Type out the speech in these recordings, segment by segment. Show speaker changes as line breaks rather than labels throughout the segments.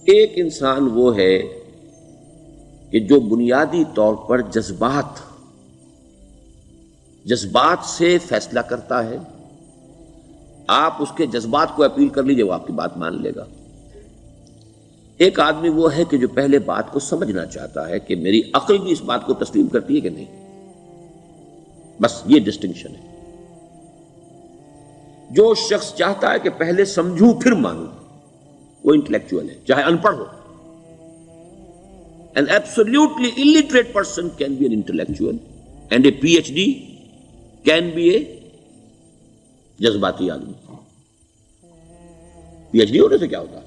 ایک انسان وہ ہے کہ جو بنیادی طور پر جذبات سے فیصلہ کرتا ہے. آپ اس کے جذبات کو اپیل کر لیجئے، وہ آپ کی بات مان لے گا. ایک آدمی وہ ہے کہ جو پہلے بات کو سمجھنا چاہتا ہے کہ میری عقل بھی اس بات کو تسلیم کرتی ہے کہ نہیں. بس یہ ڈسٹنکشن ہے. جو شخص چاہتا ہے کہ پہلے سمجھوں پھر مانوں، وہ انٹلیکچوئل ہے، چاہے ان پڑھ ہو. An absolutely illiterate person can be an intellectual and a PhD can be a جذباتی آدمی. پی ایچ ڈی ہونے سے کیا ہوتا ہے؟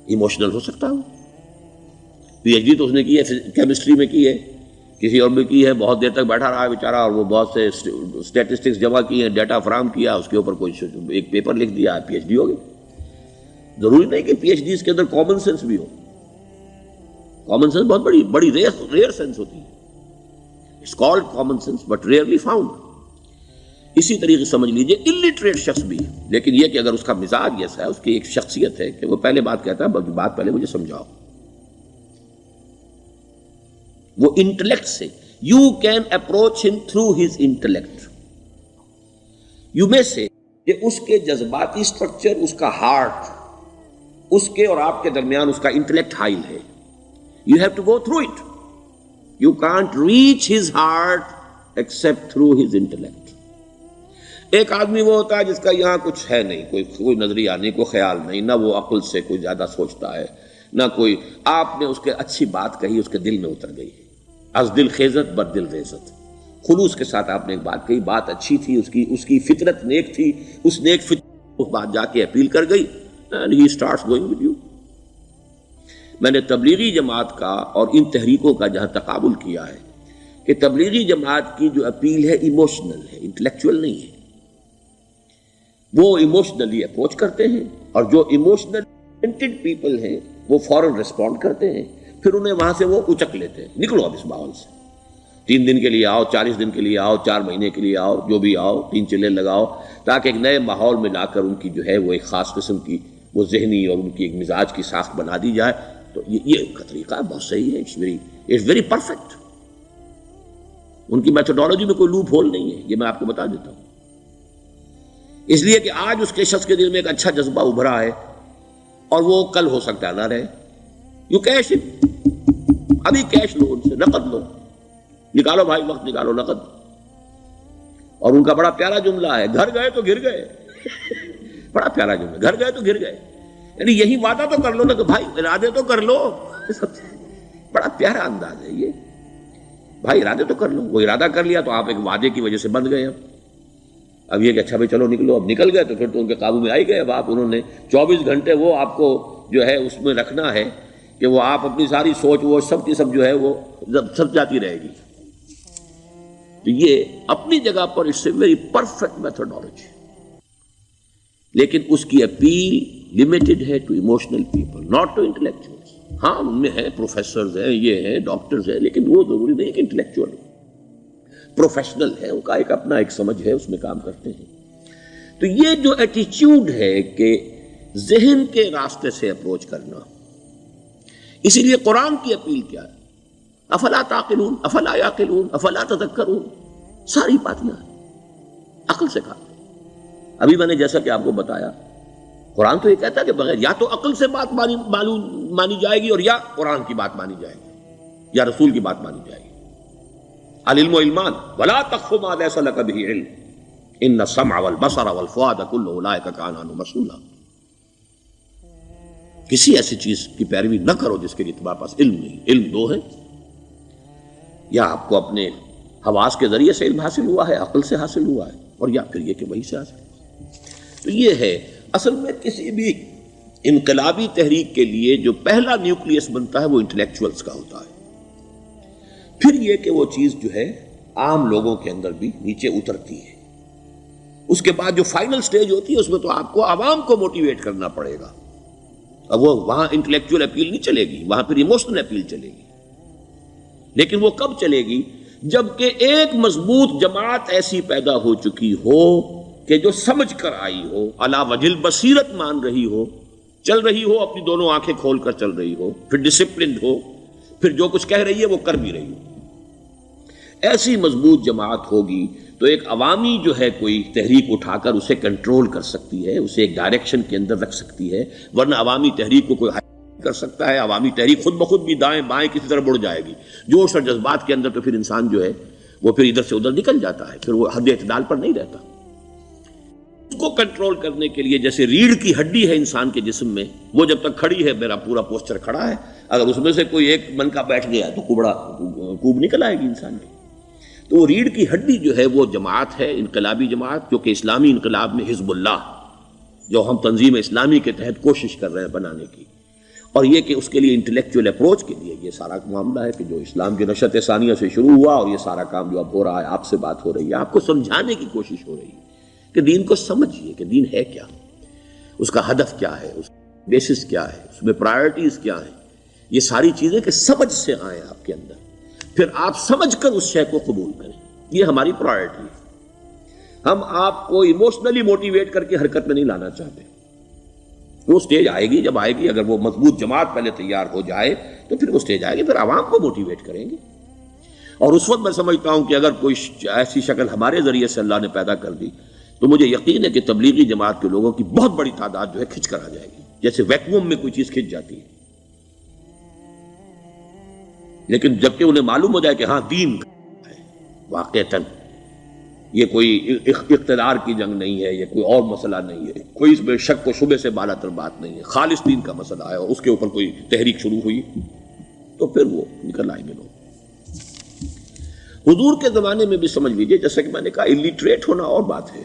ایموشنل ہو سکتا ہے. پی ایچ ڈی تو اس نے کی ہے کیمسٹری میں کی ہے، کسی اور میں کی ہے، بہت دیر تک بیٹھا رہا ہے بیچارہ، اور وہ بہت سے اسٹیٹسٹکس جمع کی ہیں، ڈیٹا فراہم کیا، اس کے اوپر کوئی ایک پیپر لکھ دیا، پی ایچ ڈی ہو گئی. ضروری نہیں کہ پی ایچ ڈی اس کے اندر کامن سینس بھی ہو. کامن سینس بہت بڑی ریئر سینس ہوتی ہے. It's called common sense but rarely found. اسی طریقے سمجھ لیجئے الٹریٹ شخص بھی، لیکن یہ کہ اگر اس کا مزاج ایسا ہے، اس کی ایک شخصیت ہے کہ وہ پہلے بات کہتا ہے، بات پہلے مجھے سمجھاؤ. وہ انٹلیکٹ سے یو کین اپروچ ہم تھرو ہز انٹلیکٹ. یو میں سے کہ اس کے جذباتی اسٹرکچر، اس کا ہارٹ، اس کے اور آپ کے درمیان اس کا انٹلیکٹ حائل ہے. You have to go through it. You can't reach his heart except through his intellect. ایک آدمی وہ ہوتا ہے جس کا یہاں کچھ ہے نہیں، کوئی نظریہ نہیں، کوئی خیال نہیں، نہ وہ عقل سے کوئی زیادہ سوچتا ہے، نہ کوئی. آپ نے اس کے اچھی بات کہی، اس کے دل میں اتر گئی. از دل خیزت بر دل ریزت. خلوص کے ساتھ آپ نے ایک بات کہی، بات اچھی تھی، اس کی فطرت نیک تھی، اس نیک فطرت اس بات جا کے اپیل کر گئی. And he starts going with you. میں نے تبلیغی جماعت کا اور ان تحریکوں کا جہاں تقابل کیا ہے کہ تبلیغی جماعت کی جو اپیل ہے ایموشنل ہے، انٹلیکچوئل نہیں ہے. وہ ایموشنلی اپروچ کرتے ہیں، اور جو ایموشنل پیپل ہیں وہ فوراً ریسپونڈ کرتے ہیں، پھر انہیں وہاں سے وہ اچک لیتے ہیں. نکلو اب اس ماحول سے، 3 دن کے لیے آؤ، 40 دن کے لیے آؤ، 4 مہینے کے لیے آؤ، جو بھی آؤ، 3 چلے لگاؤ، تاکہ ایک نئے ماحول میں لا کر ان کی جو ہے وہ ایک خاص قسم کی وہ ذہنی اور ان کی ایک مزاج کی ساخت بنا دی جائے. تو یہ کا طریقہ بہت صحیح ہے. It's very perfect. ان کی میتھڈالوجی میں کوئی لوپ ہول نہیں ہے، یہ میں آپ کو بتا دیتا ہوں. اس لیے کہ آج اس کے شخص کے دل میں ایک اچھا جذبہ ابھرا ہے، اور وہ کل ہو سکتا ہے نہ رہے. You cash it. ابھی کیش لو، ان سے نقد لو، نکالو بھائی، وقت نکالو، نقد. اور ان کا بڑا پیارا جملہ ہے، گھر گئے تو گر گئے. بڑا پیارا جملہ، گھر گئے تو گر گئے. یعنی یہی وعدہ تو کر لو نا کہ بھائی ارادے تو کر لو. بڑا پیارا انداز ہے یہ. بھائی ارادے تو کر لو. وہ ارادہ کر لیا تو آپ ایک وعدے کی وجہ سے بند گئے. اب یہ کہ اچھا بھائی چلو نکلو، اب نکل گئے تو پھر تو ان کے قابو میں آئی گئے. اب آپ انہوں نے 24 گھنٹے وہ آپ کو جو ہے اس میں رکھنا ہے کہ وہ آپ اپنی ساری سوچ وہ سب کی سب جو ہے وہ سب جاتی رہے گی. تو یہ اپنی جگہ پر it's a very perfect methodology, لیکن اس کی اپیل لمیٹڈ ہے to emotional people, not to intellectuals. ہاں ان میں ہیں پروفیسرز ہیں، یہ ہیں ڈاکٹرز ہیں، لیکن وہ ضروری نہیں کہ انٹلیکچوئل پروفیشنل ہے. ان کا ایک اپنا ایک سمجھ ہے، اس میں کام کرتے ہیں. تو یہ جو ایٹیچیوڈ ہے کہ ذہن کے راستے سے اپروچ کرنا، اسی لیے قرآن کی اپیل کیا ہے؟ افلا تعقلون، افلا یعقلون، افلا تذکرون. ساری باتیں عقل سے کہا. ابھی میں نے جیسا کہ آپ کو بتایا، قرآن تو یہ کہتا ہے کہ بغیر یا تو عقل سے بات مانی جائے گی، اور یا قرآن کی بات مانی جائے گی، یا رسول کی بات مانی جائے گی. العلم علمان ولا تقف ما ليس لك به علم ان السمع والبصر والفؤاد كل اولئك كان عنه مسؤولا. کسی ایسی چیز کی پیروی نہ کرو جس کے لیے تمہارے پاس علم نہیں. علم دو ہے، یا آپ کو اپنے حواس کے ذریعے سے علم حاصل ہوا ہے، عقل سے حاصل ہوا ہے، اور یا پھر یہ کہ وہی سے حاصل. تو یہ ہے اصل میں کسی بھی انقلابی تحریک کے لیے جو پہلا نیوکلیس بنتا ہے وہ انٹلیکچوئلز کا ہوتا ہے. پھر یہ کہ وہ چیز جو ہے عام لوگوں کے اندر بھی نیچے اترتی ہے. اس کے بعد جو فائنل سٹیج ہوتی ہے اس میں تو آپ کو عوام کو موٹیویٹ کرنا پڑے گا. اب وہ وہاں انٹلیکچوئل اپیل نہیں چلے گی، وہاں پھر ایموشنل اپیل چلے گی. لیکن وہ کب چلے گی؟ جبکہ ایک مضبوط جماعت ایسی پیدا ہو چکی ہو کہ جو سمجھ کر آئی ہو، علی وجہ البصیرت مان رہی ہو چل رہی ہو اپنی دونوں آنکھیں کھول کر چل رہی ہو، پھر ڈسپلنڈ ہو، پھر جو کچھ کہہ رہی ہے وہ کر بھی رہی ہو. ایسی مضبوط جماعت ہوگی تو ایک عوامی جو ہے کوئی تحریک اٹھا کر اسے کنٹرول کر سکتی ہے، اسے ایک ڈائریکشن کے اندر رکھ سکتی ہے. ورنہ عوامی تحریک کو کوئی کر سکتا ہے؟ عوامی تحریک خود بخود بھی دائیں بائیں کسی طرح بڑھ جائے گی. جوش اور جذبات کے اندر تو پھر انسان جو ہے وہ پھر ادھر سے ادھر نکل جاتا ہے، پھر وہ حد اعتدال پر نہیں رہتا. اس کو کنٹرول کرنے کے لیے جیسے ریڑھ کی ہڈی ہے انسان کے جسم میں، وہ جب تک کھڑی ہے میرا پورا پوسچر کھڑا ہے، اگر اس میں سے کوئی ایک منکا بیٹھ گیا تو کوب نکل آئے گی انسان کی. تو وہ ریڑھ کی ہڈی جو ہے وہ جماعت ہے، انقلابی جماعت، جو کہ اسلامی انقلاب میں حزب اللہ جو ہم تنظیم اسلامی کے تحت کوشش کر رہے ہیں بنانے کی. اور یہ کہ اس کے لیے انٹلیکچوئل اپروچ کے لیے یہ سارا معاملہ ہے کہ جو اسلام کی نشأت ثانیہ سے شروع ہوا اور یہ سارا کام جو اب ہو رہا ہے، آپ سے بات ہو رہی ہے، آپ کو سمجھانے کی کوشش ہو رہی ہے کہ دین کو سمجھیے کہ دین ہے کیا، اس کا ہدف کیا ہے، اس کا بیسس کیا ہے، اس میں پرائرٹیز کیا ہیں. یہ ساری چیزیں کہ سمجھ سے آئیں آپ کے اندر، پھر آپ سمجھ کر اس شے کو قبول کریں. یہ ہماری پرائرٹی ہے. ہم آپ کو ایموشنلی موٹیویٹ کر کے حرکت میں نہیں لانا چاہتے. وہ سٹیج آئے گی، جب آئے گی اگر وہ مضبوط جماعت پہلے تیار ہو جائے تو پھر وہ سٹیج آئے گی، پھر عوام کو موٹیویٹ کریں گے. اور اس وقت میں سمجھتا ہوں کہ اگر کوئی ایسی شکل ہمارے ذریعے سے اللہ نے پیدا کر دی تو مجھے یقین ہے کہ تبلیغی جماعت کے لوگوں کی بہت بڑی تعداد جو ہے کھنچ کر آ جائے گی، جیسے ویکیوم میں کوئی چیز کھنچ جاتی ہے. لیکن جبکہ انہیں معلوم ہو جائے کہ ہاں دین ہے واقعتاً، یہ کوئی اقتدار کی جنگ نہیں ہے، یہ کوئی اور مسئلہ نہیں ہے، کوئی اس میں شک و شبے سے بالا تر بات نہیں ہے، خالص دین کا مسئلہ ہے اور اس کے اوپر کوئی تحریک شروع ہوئی تو پھر وہ نکل آئیں گے لوگ. حضور کے زمانے میں بھی سمجھ لیجئے، جیسا کہ میں نے کہا الٹریٹ ہونا اور بات ہے،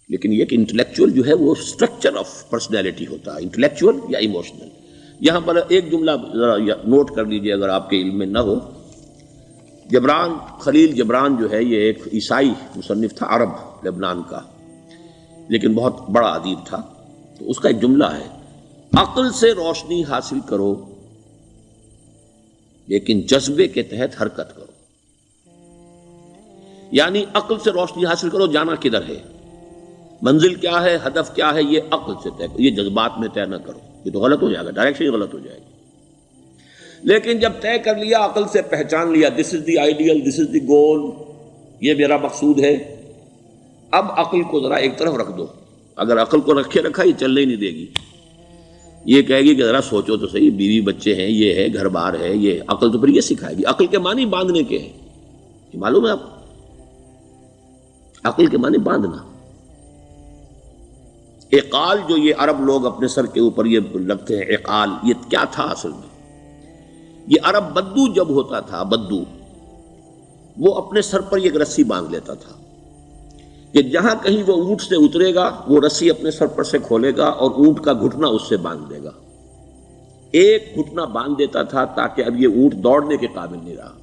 لیکن یہ کہ انٹلیکچوئل جو ہے وہ اسٹرکچر آف پرسنالٹی ہوتا ہے، انٹلیکچوئل یا ایموشنل. یہاں پر ایک جملہ ذرا نوٹ کر لیجئے اگر آپ کے علم میں نہ ہو. جبران، خلیل جبران جو ہے یہ ایک عیسائی مصنف تھا عرب لبنان کا، لیکن بہت بڑا ادیب تھا. تو اس کا ایک جملہ ہے، عقل سے روشنی حاصل کرو لیکن جذبے کے تحت حرکت کرو. یعنی عقل سے روشنی حاصل کرو، جانا کدھر ہے، منزل کیا ہے، ہدف کیا ہے، یہ عقل سے طے کرو، یہ جذبات میں طے نہ کرو، یہ تو غلط ہو جائے گا، ڈائریکشن غلط ہو جائے گی. لیکن جب طے کر لیا، عقل سے پہچان لیا، دس از دی آئیڈیل، دس از دی گول، یہ میرا مقصود ہے، اب عقل کو ذرا ایک طرف رکھ دو. اگر عقل کو رکھا یہ چلنے ہی نہیں دے گی، یہ کہے گی کہ ذرا سوچو تو صحیح، بیوی بچے ہیں، یہ ہے، گھر بار ہے، یہ عقل تو پھر یہ سکھائے گی. عقل کے معنی باندھنے کے ہیں، یہ معلوم ہے آپ، عقل کے معنی باندھنا. اقال جو یہ عرب لوگ اپنے سر کے اوپر یہ لگتے ہیں، اقال، یہ کیا تھا اصل میں؟ یہ عرب بدو جب ہوتا تھا، بدو وہ اپنے سر پر ایک رسی باندھ لیتا تھا کہ جہاں کہیں وہ اونٹ سے اترے گا وہ رسی اپنے سر پر سے کھولے گا اور اونٹ کا گھٹنا اس سے باندھ دے گا. ایک گھٹنا باندھ دیتا تھا تاکہ اب یہ اونٹ دوڑنے کے قابل نہیں رہا،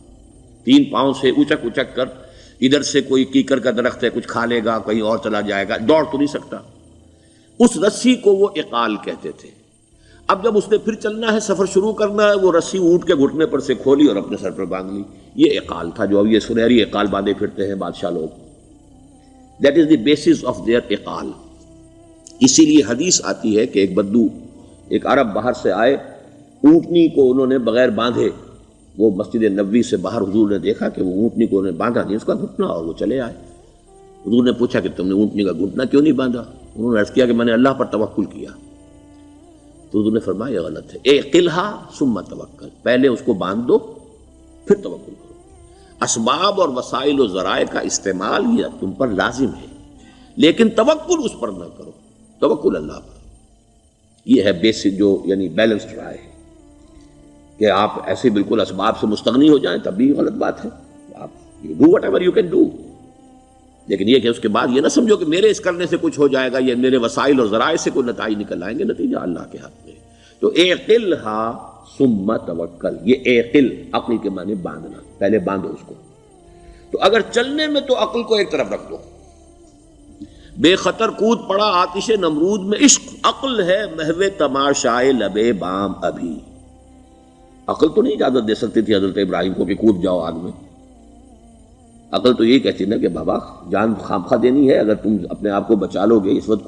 3 پاؤں سے اچک اچک کر، ادھر سے کوئی کیکر کا درخت ہے کچھ کھا لے گا، کہیں اور چلا جائے گا، دوڑ تو نہیں سکتا. اس رسی کو وہ اقال کہتے تھے. اب جب اس نے پھر چلنا ہے، سفر شروع کرنا ہے، وہ رسی اونٹ کے گھٹنے پر سے کھولی اور اپنے سر پر باندھ لی. یہ اقال تھا جو اب یہ سنہری اقال باندھے پھرتے ہیں بادشاہ لوگ. That is the basis of their اقال. اسی لیے حدیث آتی ہے کہ ایک بدو، ایک عرب باہر سے آئے، اونٹنی کو انہوں نے بغیر باندھے، وہ مسجد نبوی سے باہر حضور نے دیکھا کہ وہ اونٹنی کو انہوں نے باندھا نہیں، اس کا گھٹنا، اور وہ چلے آئے. حضور نے پوچھا کہ تم نے اونٹنی کا گھٹنا کیوں نہیں باندھا؟ انہوں نے عرض کیا کہ میں نے اللہ پر توکل کیا. تو حضور نے فرمایا یہ غلط ہے، اعقلھا ثم توکل، پہلے اس کو باندھ دو پھر توکل کرو. اسباب اور وسائل و ذرائع کا استعمال یہ تم پر لازم ہے، لیکن توکل اس پر نہ کرو، توکل اللہ پر. یہ ہے بیسک جو یعنی بیلنسڈ رائے ہے کہ آپ ایسے بالکل اسباب سے مستغنی ہو جائیں تب بھی غلط بات ہے. آپ do what ever you can do, لیکن یہ کہ اس کے بعد یہ نہ سمجھو کہ میرے اس کرنے سے کچھ ہو جائے گا، یہ میرے وسائل اور ذرائع سے کوئی نتائج نکل آئیں گے، نتیجہ اللہ کے ہاتھ میں. تو اعقلھا ثم توکل، یہ اعقل عقل کے معنی باندھنا، پہلے باندھو اس کو. تو اگر چلنے میں تو عقل کو ایک طرف رکھ دو. بے خطر کود پڑا آتش نمرود میں عشق، عقل ہے محو تماشائے لبے بام ابھی. عقل تو نہیں اجازت دے سکتی تھی حضرت ابراہیم کو کہ کود جاؤ آگ میں. عقل تو یہی کہتی نا کہ بابا جان خامخواہ دینی ہے، اگر تم اپنے آپ کو بچا لو گے، اس وقت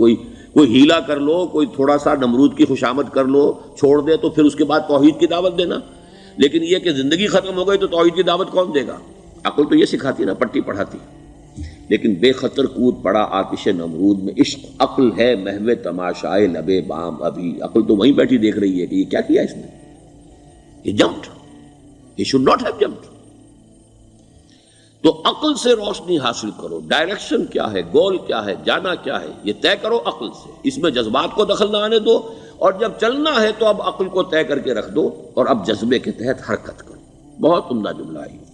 کوئی ہیلا کر لو، کوئی تھوڑا سا نمرود کی خوشامد کر لو، چھوڑ دے تو پھر اس کے بعد توحید کی دعوت دینا. لیکن یہ کہ زندگی ختم ہو گئی تو توحید کی دعوت کون دے گا؟ عقل تو یہ سکھاتی نا، پٹی پڑھاتی. لیکن بے خطر کود پڑا آتش نمرود میں عشق، عقل ہے محو تماشائے لبے بام ابھی. عقل تو وہیں بیٹھی دیکھ رہی ہے کہ یہ کیا کیا اس نے، یہ jumped, he should not have jumped. تو عقل سے روشنی حاصل کرو، ڈائریکشن کیا ہے، گول کیا ہے، جانا کیا ہے، یہ طے کرو عقل سے. اس میں جذبات کو دخل نہ آنے دو، اور جب چلنا ہے تو اب عقل کو طے کر کے رکھ دو اور اب جذبے کے تحت حرکت کرو. بہت عمدہ جملہ ہے.